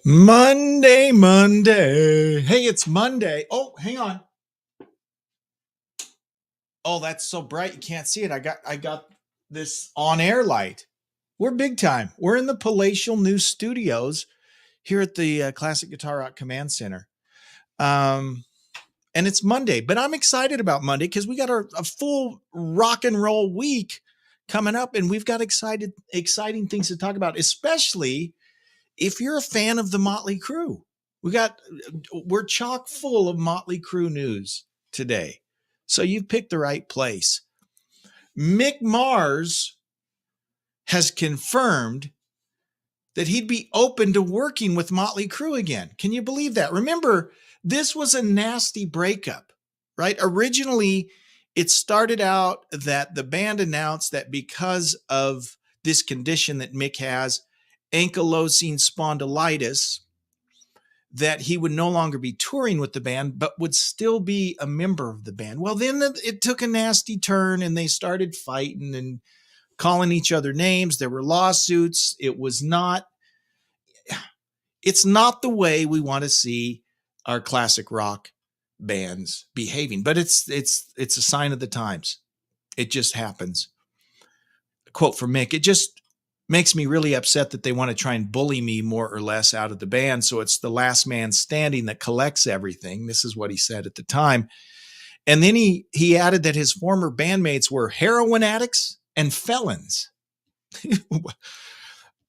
Monday, Monday. Hey, it's Monday. Oh, hang on. Oh, that's so bright you can't see it. I got this on-air light. We're big time. We're in the Palatial News Studios here at the Classic Guitar Rock Command Center. And it's Monday, but I'm excited about Monday because we got a full rock and roll week coming up, and we've got exciting things to talk about, especially if you're a fan of the Motley Crue. We're chock full of Motley Crue news today. So you've picked the right place. Mick Mars has confirmed that he'd be open to working with Motley Crue again. Can you believe that? Remember, this was a nasty breakup, right? Originally, it started out that the band announced that because of this condition that Mick has, ankylosing spondylitis, that he would no longer be touring with the band, but would still be a member of the band. Well, then it took a nasty turn and they started fighting and calling each other names. There were lawsuits. It's not the way we want to see our classic rock bands behaving, but it's a sign of the times. It just happens. A quote from Mick: "It just makes me really upset that they want to try and bully me more or less out of the band. So it's the last man standing that collects everything." This is what he said at the time. And then he added that his former bandmates were heroin addicts and felons.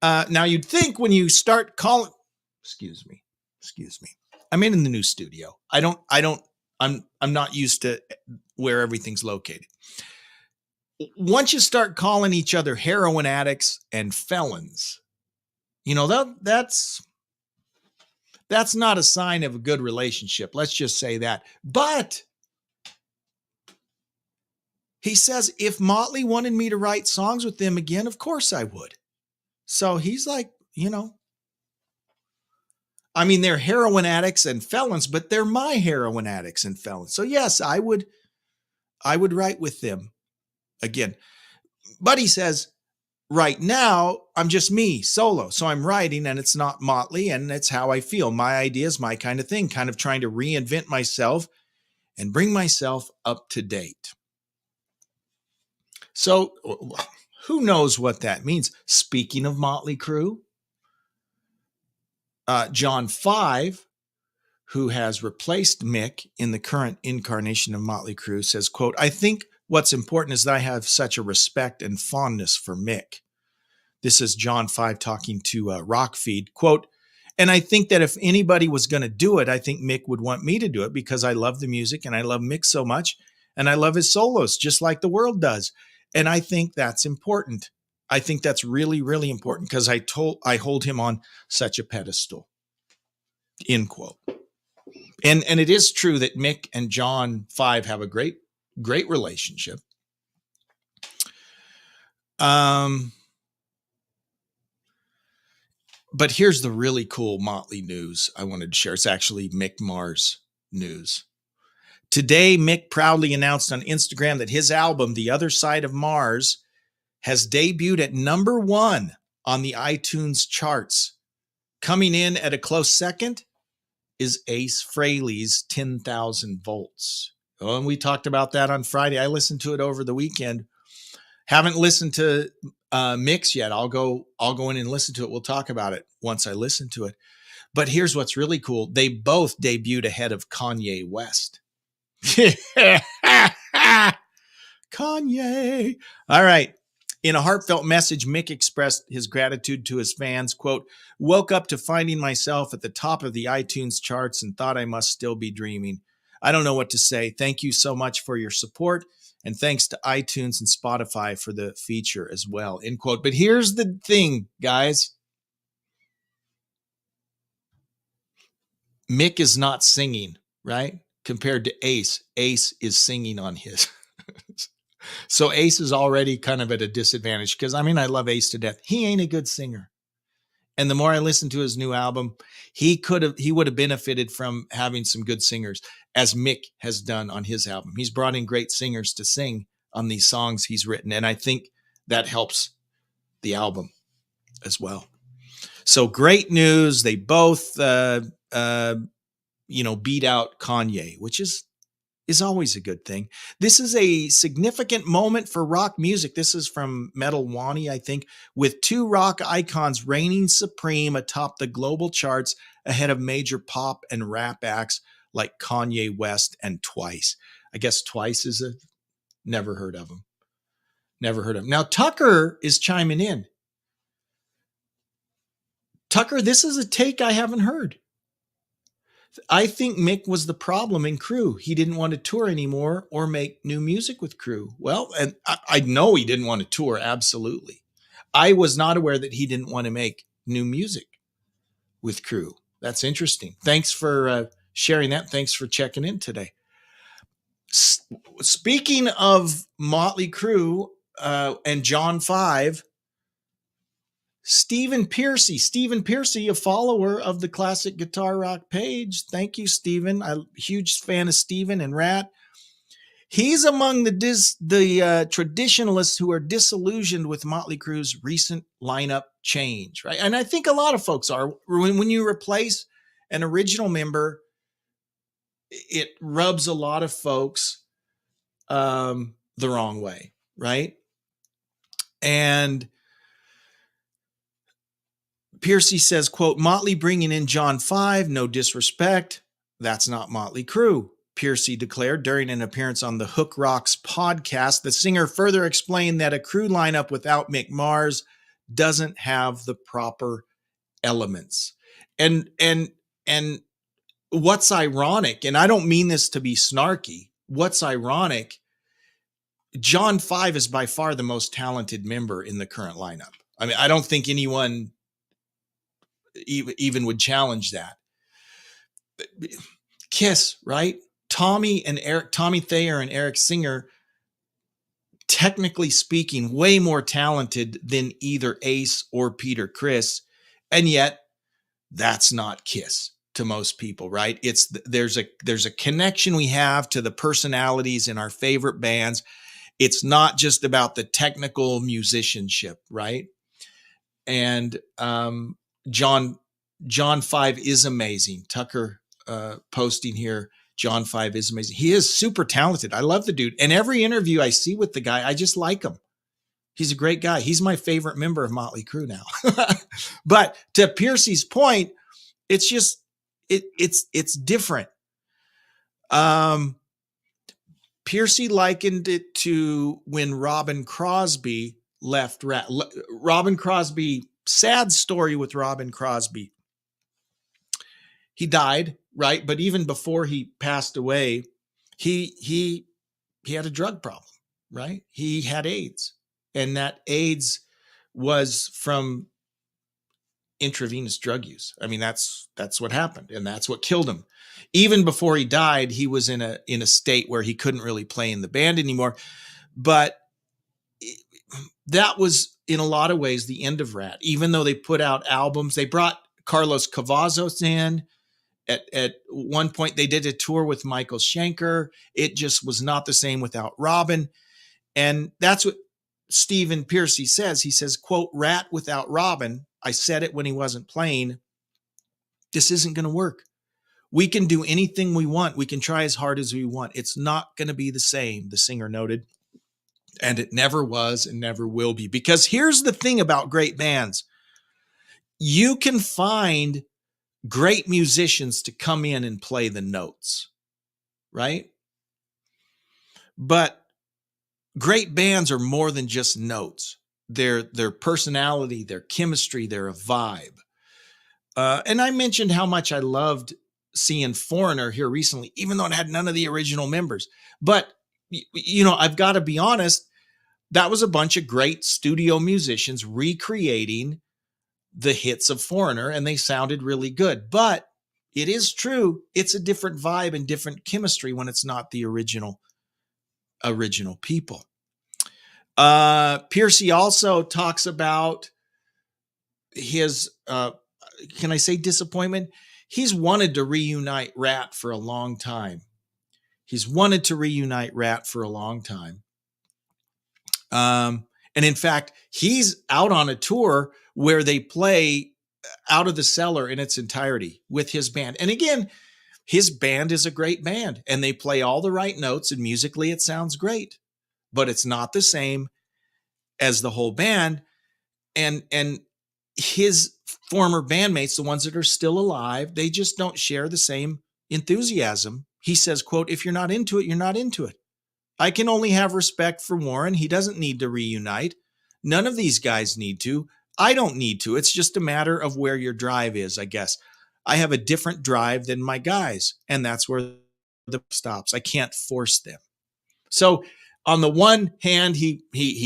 Now you'd think when you start calling, excuse me. I'm in the new studio. I'm not used to where everything's located. Once you start calling each other heroin addicts and felons, that's not a sign of a good relationship. Let's just say that. But he says, if Motley wanted me to write songs with them again, of course I would. So he's like, they're heroin addicts and felons, but they're my heroin addicts and felons. So yes, I would write with them again. But he says, right now, I'm just me solo. So I'm writing and it's not Motley and it's how I feel. My ideas, my kind of thing, kind of trying to reinvent myself and bring myself up to date. So who knows what that means? Speaking of Motley Crue, John 5, who has replaced Mick in the current incarnation of Motley Crue, says, quote, "I think what's important is that I have such a respect and fondness for Mick." This is John 5 talking to Rockfeed, quote, "And I think that if anybody was going to do it, I think Mick would want me to do it because I love the music and I love Mick so much and I love his solos just like the world does. And I think that's important. I think that's really, really important because I hold him on such a pedestal," end quote. And it is true that Mick and John 5 have a great relationship. But here's the really cool Motley news I wanted to share. It's actually Mick Mars news. Today, Mick proudly announced on Instagram that his album, The Other Side of Mars, has debuted at number 1 on the iTunes charts. Coming in at a close second is Ace Frehley's 10,000 Volts. Oh, and we talked about that on Friday. I listened to it over the weekend. Haven't listened to Mick's yet. I'll go in and listen to it. We'll talk about it once I listen to it. But here's what's really cool. They both debuted ahead of Kanye West. Kanye. All right. In a heartfelt message, Mick expressed his gratitude to his fans, quote, "Woke up to finding myself at the top of the iTunes charts and thought I must still be dreaming. I don't know what to say. Thank you so much for your support. And thanks to iTunes and Spotify for the feature as well," end quote. But here's the thing, guys. Mick is not singing, right? Compared to Ace. Ace is singing on his. So Ace is already kind of at a disadvantage because, I love Ace to death. He ain't a good singer. And the more I listen to his new album, he would have benefited from having some good singers, as Mick has done on his album. He's brought in great singers to sing on these songs he's written. And I think that helps the album as well. So great news. They both, beat out Kanye, which is always a good thing. This is a significant moment for rock music. This is from Metal Wani, I think, with two rock icons reigning supreme atop the global charts ahead of major pop and rap acts like Kanye West and Twice. I guess Twice is never heard of him. Never heard of him. Now, Tucker is chiming in. Tucker, this is a take I haven't heard. I think Mick was the problem in Crew. He didn't want to tour anymore or make new music with Crew. Well, and I know he didn't want to tour, absolutely. I was not aware that he didn't want to make new music with Crew. That's interesting. Thanks for sharing that. Thanks for checking in today. Speaking of Motley Crue and John 5, Stephen Piercy, a follower of the Classic Guitar Rock page. Thank you, Stephen. I'm a huge fan of Stephen and Rat. He's among the traditionalists who are disillusioned with Motley Crue's recent lineup change, right? And I think a lot of folks are. When you replace an original member, it rubs a lot of folks the wrong way, right? And Piercy says, quote, Motley bringing in John 5, no disrespect. That's not Motley Crue, Piercy declared during an appearance on the Hook Rocks podcast. The singer further explained that a Crue lineup without Mick Mars doesn't have the proper elements. And what's ironic, and I don't mean this to be snarky, what's ironic, John 5 is by far the most talented member in the current lineup. I mean, I don't think anyone even would challenge that. Kiss, right? Tommy Thayer and Eric Singer, technically speaking, way more talented than either Ace or Peter Criss. And yet that's not Kiss to most people, right? There's a connection we have to the personalities in our favorite bands. It's not just about the technical musicianship, right? And John 5 is amazing. Tucker posting here, John 5 is amazing. He is super talented. I love the dude. And every interview I see with the guy, I just like him. He's a great guy. He's my favorite member of Motley Crue now. But to Piercy's point, it's just, it's different. Piercy likened it to when Robin Crosby left Rat. Robin Crosby, sad story with Robin Crosby. He died, right? But even before he passed away, he had a drug problem, right? He had AIDS, and that AIDS was from intravenous drug use. I mean, that's what happened, and that's what killed him. Even before he died, he was in a state where he couldn't really play in the band anymore. But that was, in a lot of ways, the end of Rat. Even though they put out albums, they brought Carlos Cavazos in. At one point, they did a tour with Michael Schenker. It just was not the same without Robin. And that's what Stephen Piercy says. He says, quote, Rat without Robin. I said it when he wasn't playing. This isn't going to work. We can do anything we want. We can try as hard as we want. It's not going to be the same, the singer noted. And it never was and never will be. Because here's the thing about great bands. You can find great musicians to come in and play the notes, right? But great bands are more than just notes. Their personality, their chemistry, they're a vibe. And I mentioned how much I loved seeing Foreigner here recently, even though it had none of the original members. But, I've got to be honest, that was a bunch of great studio musicians recreating the hits of Foreigner, and they sounded really good. But it is true, it's a different vibe and different chemistry when it's not the original people. Piercy also talks about his, can I say disappointment? He's wanted to reunite Rat for a long time. And in fact, he's out on a tour where they play Out of the Cellar in its entirety with his band. And again, his band is a great band and they play all the right notes and musically it sounds great, but it's not the same as the whole band. And his former bandmates, the ones that are still alive, they just don't share the same enthusiasm. He says, quote, "If you're not into it, you're not into it. I can only have respect for Warren. He doesn't need to reunite. None of these guys need to. I don't need to. It's just a matter of where your drive is, I guess. I have a different drive than my guys, and that's where the stops. I can't force them." So on the one hand, he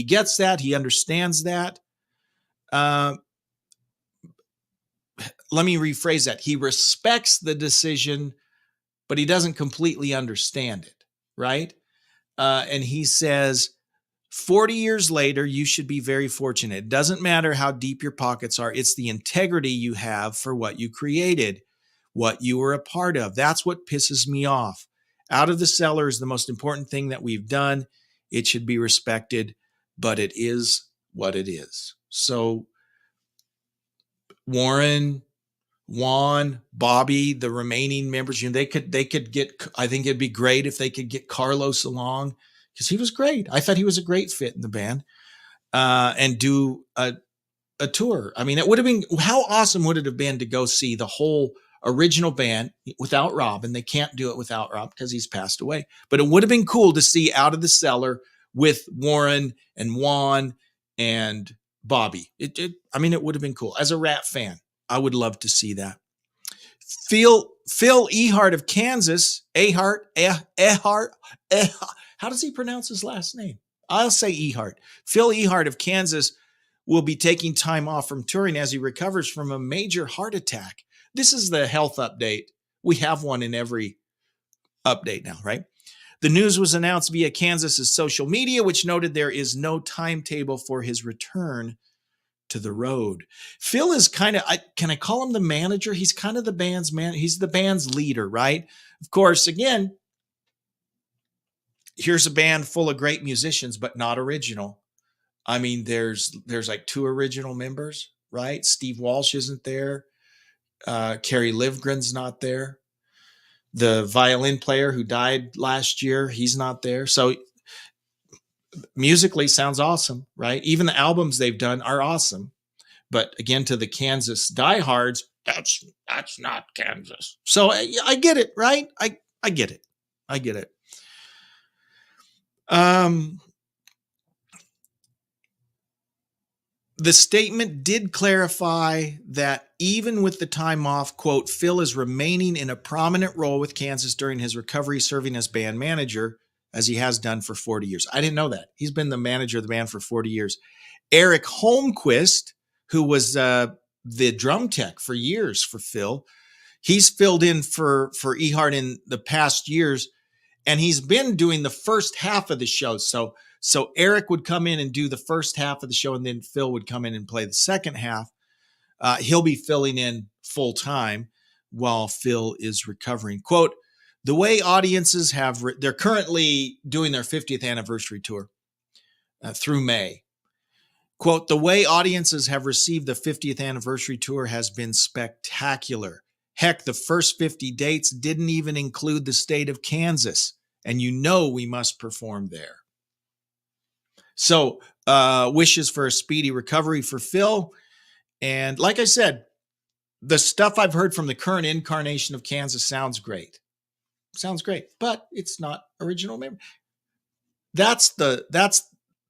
gets that. He understands that. Let me rephrase that. He respects the decision, but he doesn't completely understand it, right? And he says, 40 years later, you should be very fortunate. It doesn't matter how deep your pockets are. It's the integrity you have for what you created, what you were a part of. That's what pisses me off. Out of the Cellar is the most important thing that we've done. It should be respected, but it is what it is. So Warren, Juan, Bobby, the remaining members, they could get, I think it'd be great if they could get Carlos along because he was great. I thought he was a great fit in the band, and do a tour. I mean, it would have been, how awesome would it have been to go see the whole original band without Rob? And they can't do it without Rob because he's passed away, but it would have been cool to see Out of the Cellar with Warren and Juan and Bobby. It would have been cool. As a Rat fan, I would love to see that. Phil Ehart of Kansas, Ehart, how does he pronounce his last name? I'll say Ehart. Phil Ehart of Kansas will be taking time off from touring as he recovers from a major heart attack. This is the health update. We have one in every update now, right? The news was announced via Kansas's social media, which noted there is no timetable for his return to the road. Phil is kind of, can I call him the manager? He's kind of the band's man. He's the band's leader, right? Of course, again, here's a band full of great musicians, but not original. I mean, there's like 2 original members, right? Steve Walsh isn't there. Kerry Livgren's not there. The violin player who died last year, he's not there. So musically sounds awesome, right? Even the albums they've done are awesome. But again, to the Kansas diehards, that's not Kansas. So I get it, right? I get it. I get it. The statement did clarify that even with the time off, quote, Phil is remaining in a prominent role with Kansas during his recovery, serving as band manager, as he has done for 40 years. I didn't know that. He's been the manager of the band for 40 years. Eric Holmquist, who was the drum tech for years for Phil, he's filled in for Ehart in the past years, and he's been doing the first half of the show. So Eric would come in and do the first half of the show, and then Phil would come in and play the second half. He'll be filling in full time while Phil is recovering. Quote, the way audiences have, they're currently doing their 50th anniversary tour through May. Quote, the way audiences have received the 50th anniversary tour has been spectacular. Heck, the first 50 dates didn't even include the state of Kansas, and we must perform there. So wishes for a speedy recovery for Phil. And like I said, the stuff I've heard from the current incarnation of Kansas sounds great. Sounds great, but it's not original member. That's the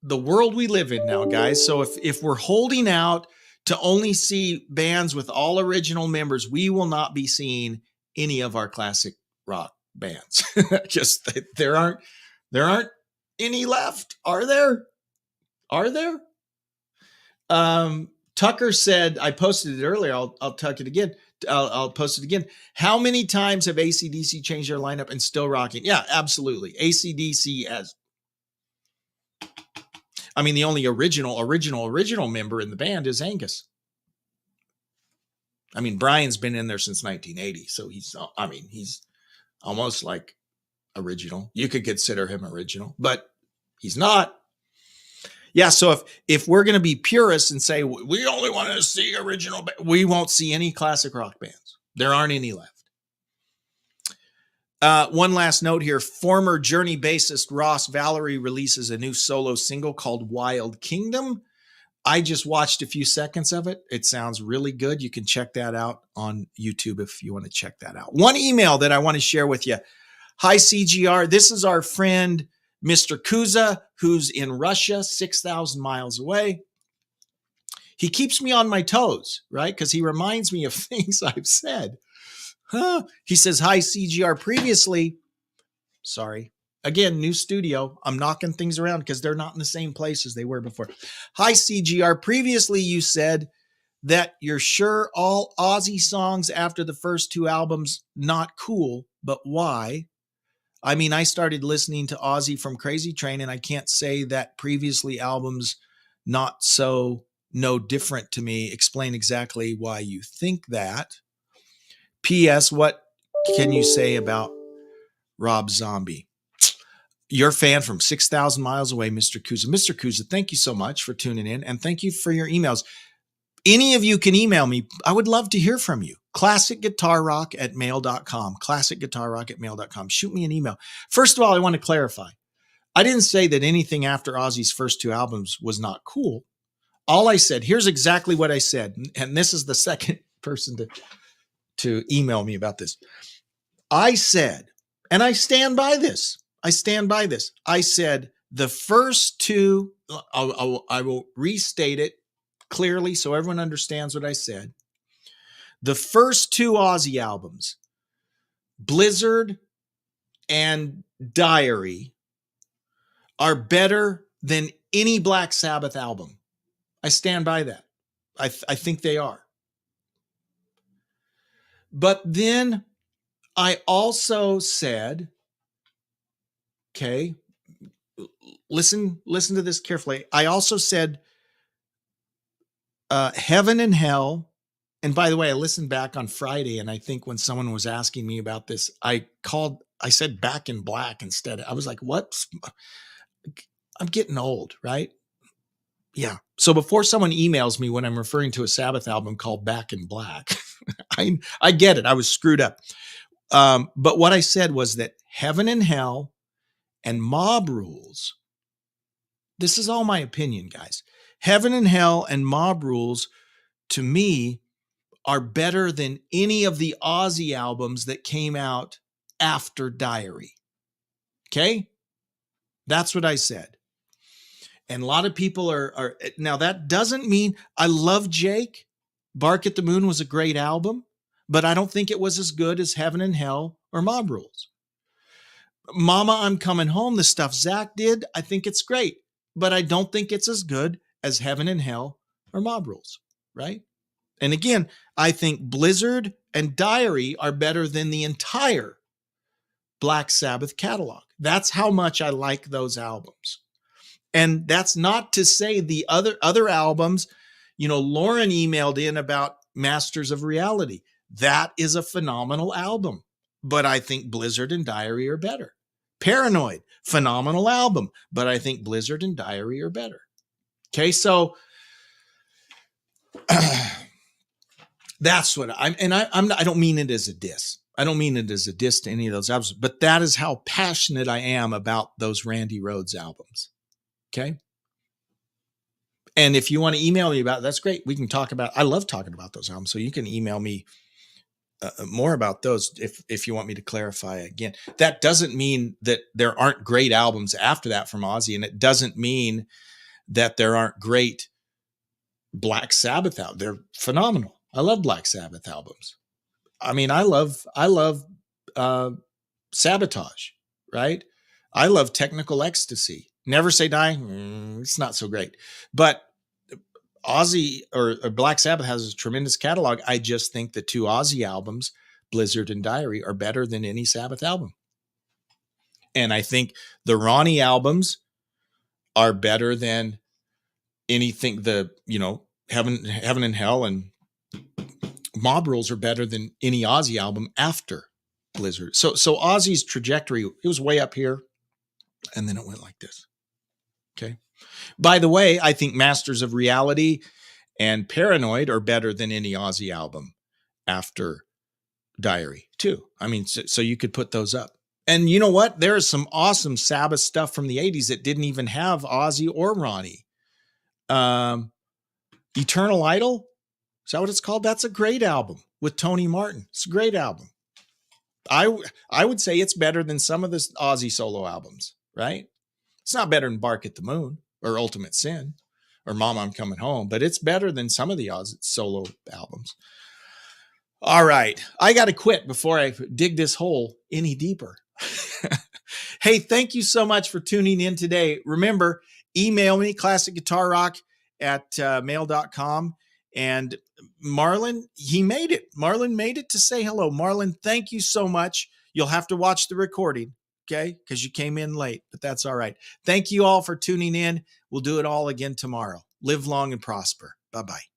world we live in now, guys. So if we're holding out to only see bands with all original members, we will not be seeing any of our classic rock bands. Just there aren't any left, are there? Are there? Tucker said, I posted it earlier. I'll tuck it again. I'll post it again. How many times have AC/DC changed their lineup and still rocking? Yeah, absolutely. AC/DC as, I mean, the only original member in the band is Angus. I mean, Brian's been in there since 1980. So he's almost like original. You could consider him original, but he's not. Yeah, so if we're going to be purists and say we only want to see original, we won't see any classic rock bands. There aren't any left. One last note here. Former Journey bassist Ross Valerie releases a new solo single called Wild Kingdom. I just watched a few seconds of it. It sounds really good. You can check that out on YouTube if you want to check that out. One email that I want to share with you. Hi, CGR. This is our friend, Mr. Kuza, who's in Russia, 6,000 miles away. He keeps me on my toes, right? Because he reminds me of things I've said. He says, hi, CGR. Previously, sorry. Again, new studio. I'm knocking things around because they're not in the same place as they were before. Hi, CGR. Previously, you said that you're sure all Ozzy songs after the first two albums not cool, but why? I mean, I started listening to Ozzy from Crazy Train, and I can't say that previously albums not so no different to me. Explain exactly why you think that. P.S. What can you say about Rob Zombie? Your fan from 6,000 miles away, Mr. Kuza. Mr. Kuza, thank you so much for tuning in, and thank you for your emails. Any of you can email me. I would love to hear from you. ClassicGuitarRock@mail.com. ClassicGuitarRock@mail.com. Shoot me an email. First of all, I want to clarify. I didn't say that anything after Ozzy's first two albums was not cool. All I said, here's exactly what I said, and this is the second person to email me about this. I said, and I stand by this. I said the first two, I will restate it clearly so everyone understands what I said. The first two Ozzy albums, Blizzard and Diary, are better than any Black Sabbath album. I stand by that. I think they are. But then I also said, okay, listen to this carefully. I also said Heaven and Hell. And by the way, I listened back on Friday, and I think when someone was asking me about this, I said Back in Black instead. I was like, what? I'm getting old, right? Yeah. So before someone emails me when I'm referring to a Sabbath album called Back in Black, I get it. I was screwed up. But what I said was that Heaven and Hell and Mob Rules, this is all my opinion, guys. Heaven and Hell and Mob Rules, to me, are better than any of the Ozzy albums that came out after Diary. Okay? That's what I said. And a lot of people are now, that doesn't mean I love Jake. Bark at the Moon was a great album, but I don't think it was as good as Heaven and Hell or Mob Rules. Mama, I'm Coming Home, the stuff Zach did, I think it's great, but I don't think it's as good as Heaven and Hell or Mob Rules, right? And again, I think Blizzard and Diary are better than the entire Black Sabbath catalog. That's how much I like those albums. And that's not to say the other albums, Lauren emailed in about Masters of Reality. That is a phenomenal album, but I think Blizzard and Diary are better. Paranoid, phenomenal album, but I think Blizzard and Diary are better. Okay, so that's what I don't mean it as a diss. I don't mean it as a diss to any of those albums, but that is how passionate I am about those Randy Rhoads albums. Okay. And if you want to email me about it, that's great. We can talk about, I love talking about those albums. So you can email me more about those if you want me to clarify again. That doesn't mean that there aren't great albums after that from Ozzy. And it doesn't mean that there aren't great Black Sabbath albums. They're phenomenal. I love Black Sabbath albums. I mean, I love Sabotage, right? I love Technical Ecstasy. Never Say Die, it's not so great. But Ozzy or Black Sabbath has a tremendous catalog. I just think the two Ozzy albums, Blizzard and Diary, are better than any Sabbath album. And I think the Ronnie albums are better than anything. Heaven and Hell and Mob Rules are better than any Ozzy album after Blizzard. So Ozzy's trajectory, it was way up here, and then it went like this. Okay. By the way, I think Masters of Reality and Paranoid are better than any Ozzy album after Diary too. I mean, so you could put those up. And you know what? There is some awesome Sabbath stuff from the 80s that didn't even have Ozzy or Ronnie. Eternal Idol, is that what it's called? That's a great album with Tony Martin. It's a great album. I would say it's better than some of the Ozzy solo albums, right? It's not better than Bark at the Moon or Ultimate Sin or Mama, I'm Coming Home, but it's better than some of the Ozzy solo albums. All right. I got to quit before I dig this hole any deeper. Hey, thank you so much for tuning in today. Remember, email me, classicguitarrock@mail.com. And Marlon, he made it. Marlon made it to say hello. Marlon, thank you so much. You'll have to watch the recording, okay? Because you came in late, but that's all right. Thank you all for tuning in. We'll do it all again tomorrow. Live long and prosper. Bye-bye.